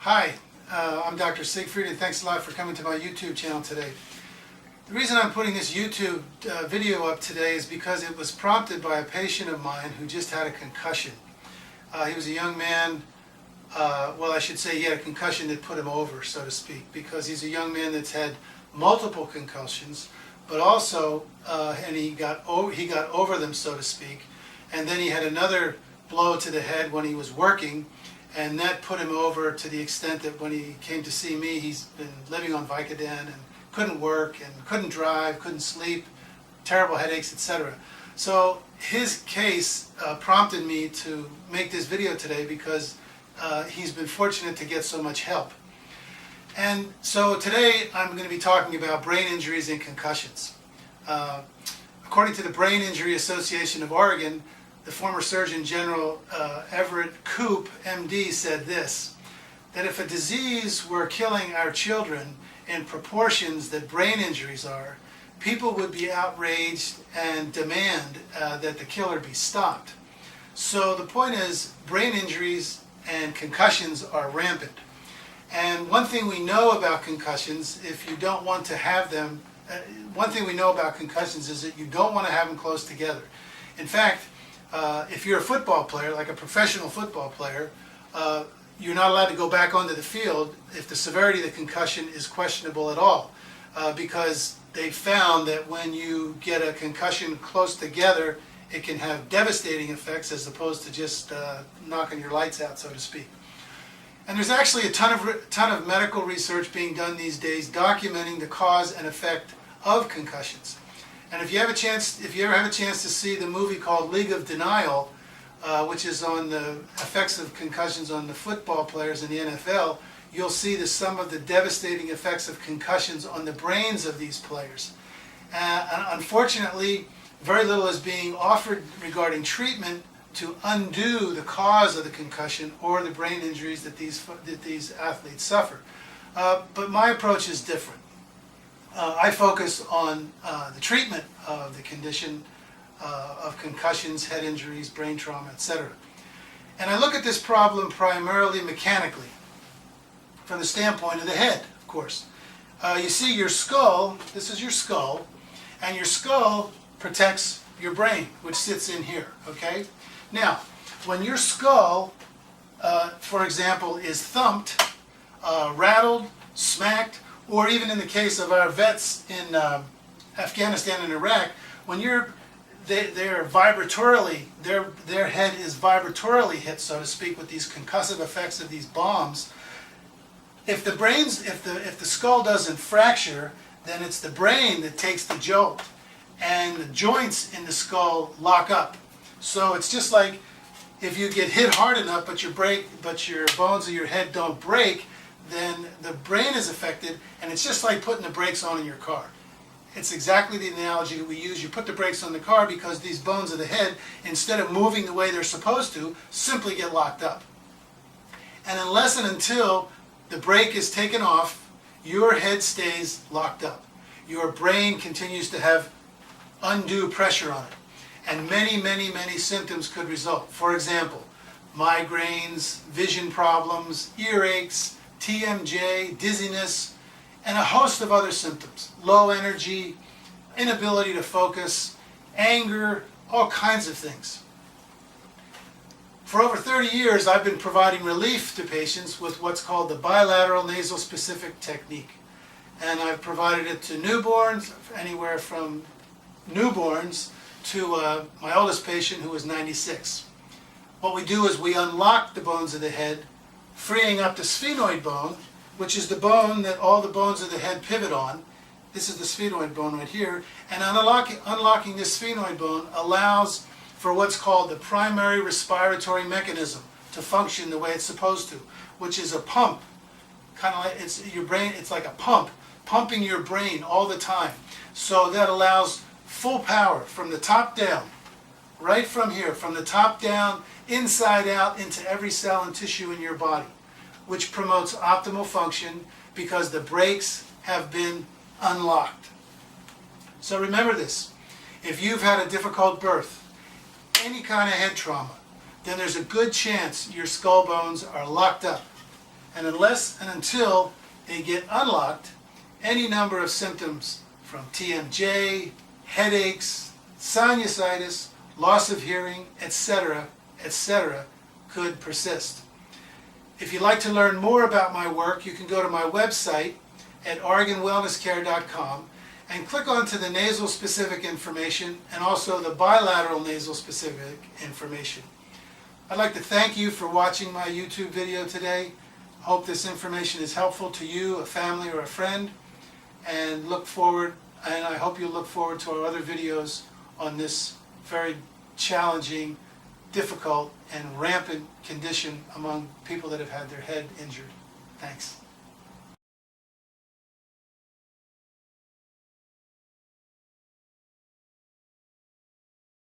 Hi, I'm Dr. Siegfried, and thanks a lot for coming to my YouTube channel today. The reason I'm putting this YouTube video up today is because it was prompted by a patient of mine who just had a concussion. He was a young man, well, I should say he had a concussion that put him over, so to speak, because he's a young man that's had multiple concussions, but also, and he got over them, so to speak, and then he had another blow to the head when he was working, and that put him over to the extent that when he came to see me, he's been living on Vicodin and couldn't work and couldn't drive, couldn't sleep, terrible headaches, etc. So his case prompted me to make this video today because he's been fortunate to get so much help. And so today I'm going to be talking about brain injuries and concussions. According to the Brain Injury Association of Oregon, the former Surgeon General Everett Koop, MD, said this, that if a disease were killing our children in proportions that brain injuries are, people would be outraged and demand that the killer be stopped. So the point is, brain injuries and concussions are rampant. And one thing we know about concussions, if you don't want to have them, one thing we know about concussions is that you don't want to have them close together. In fact, if you're a football player, like a professional football player, you're not allowed to go back onto the field if the severity of the concussion is questionable at all, because they found that when you get a concussion close together, it can have devastating effects as opposed to just knocking your lights out, so to speak. And there's actually a ton of medical research being done these days documenting the cause and effect of concussions. And if you ever have a chance to see the movie called League of Denial, which is on the effects of concussions on the football players in the NFL, you'll see some of the devastating effects of concussions on the brains of these players. And unfortunately, very little is being offered regarding treatment to undo the cause of the concussion or the brain injuries that these athletes suffer. But my approach is different. I focus on the treatment of the condition of concussions, head injuries, brain trauma, etc. And I look at this problem primarily mechanically, from the standpoint of the head, of course. You see your skull, this is your skull, and your skull protects your brain, which sits in here, okay? Now, when your skull, for example, is thumped, rattled, smacked, or even in the case of our vets in Afghanistan and Iraq, when they're vibratorily, their head is vibratorily hit, so to speak, with these concussive effects of these bombs. If the skull doesn't fracture, then it's the brain that takes the jolt, and the joints in the skull lock up. So it's just like if you get hit hard enough, but your bones of your head don't break, then the brain is affected, and it's just like putting the brakes on in your car. It's exactly the analogy that we use. You put the brakes on the car because these bones of the head, instead of moving the way they're supposed to, simply get locked up. And unless and until the brake is taken off, your head stays locked up. Your brain continues to have undue pressure on it. And many, many, many symptoms could result. For example, migraines, vision problems, earaches, TMJ, dizziness, and a host of other symptoms. Low energy, inability to focus, anger, all kinds of things. For over 30 years, I've been providing relief to patients with what's called the bilateral nasal specific technique. And I've provided it to newborns, anywhere from newborns to my oldest patient who was 96. What we do is we unlock the bones of the head, freeing up the sphenoid bone, which is the bone that all the bones of the head pivot on. This is the sphenoid bone right here. And unlocking this sphenoid bone allows for what's called the primary respiratory mechanism to function the way it's supposed to, which is a pump. Kind of like your brain, it's like a pump, pumping your brain all the time. So that allows full power from the top down, right from here, from the top down, inside out, into every cell and tissue in your body, which promotes optimal function because the brakes have been unlocked. So remember this, if you've had a difficult birth, any kind of head trauma, then there's a good chance your skull bones are locked up. And unless and until they get unlocked, any number of symptoms from TMJ, headaches, sinusitis, loss of hearing, etc., could persist. If you'd like to learn more about my work, you can go to my website at OregonWellnessCare.com and click onto the nasal specific information and also the bilateral nasal specific information. I'd like to thank you for watching my YouTube video today. I hope this information is helpful to you, a family, or a friend, and I hope you look forward to our other videos on this very challenging, difficult, and rampant condition among people that have had their head injured. Thanks.